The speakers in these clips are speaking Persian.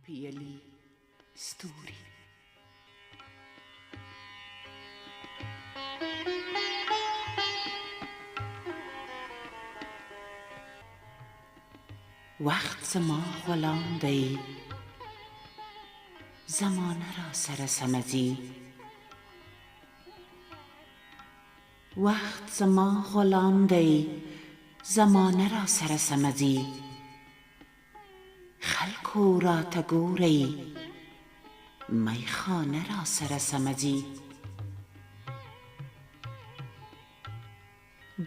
پېيلې ستوري. وقت زما غلام دی، زمانه را سره سمزی. وقت زما غلام دی، زمانه را سره سمزی. خلکو راته ګورئ، میخانه را سره سمزی.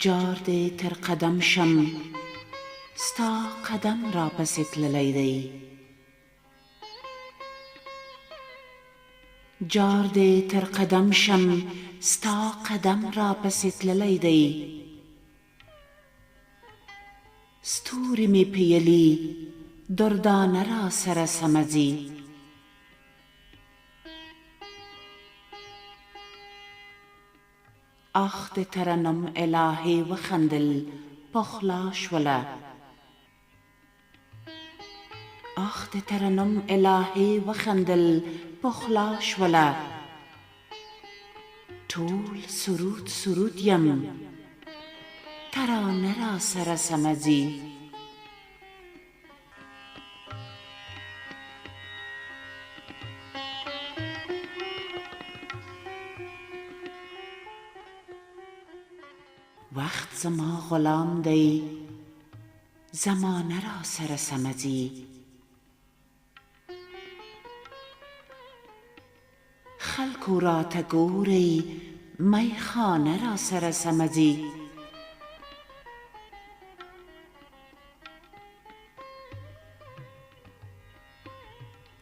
جار دې تر قدم شم، ستا قدم را پسې تللی دی. جار دې تر قدم شم، ستا قدم را پسې تللی دی. ستوري مې پېيلې دردانه را سره سمزي. آخ د ترنم الهې وخندل پخلا شوله. آخ د ترنم الهې وخندل پخلا شوله. ټول سرود سرود یم، ترانه را سره سمزي. وقت زما غلام دی، زمانه را سره سمزي. خلکو راته ګورئ، میخانه را سره سمزي.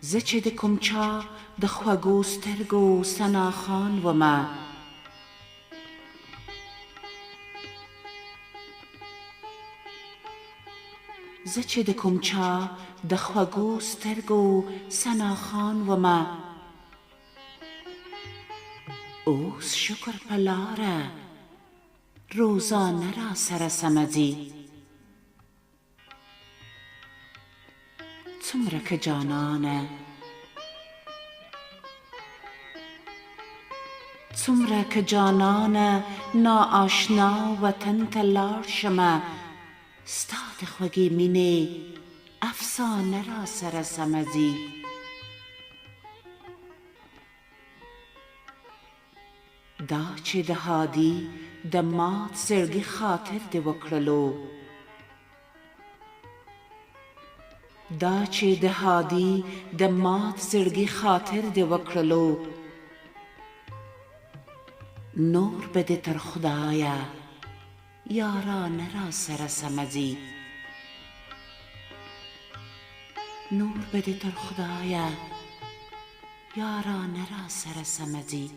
زه چې د کوم چا د خوږو سترګو سناخان ومه، زه چې د کوم چا د خوږو سترګو سناخان ومه. اوس شکر په لاره روزانه را سره سمزي. څومره که جانانه، څومره که جانانه ناآشنا وطن ته لاړ شمه. ستا د خوږې مینې افسانه را سره سمزي. دا چې د هادي د مات زړګي خاطر دې وکړلو، دا چې د هادي د مات زړګي خاطر دې وکړلو. نور به دې تر خدایه یارانه را سره سمزي. نور به دې تر خدایه یارانه را سره سمزي.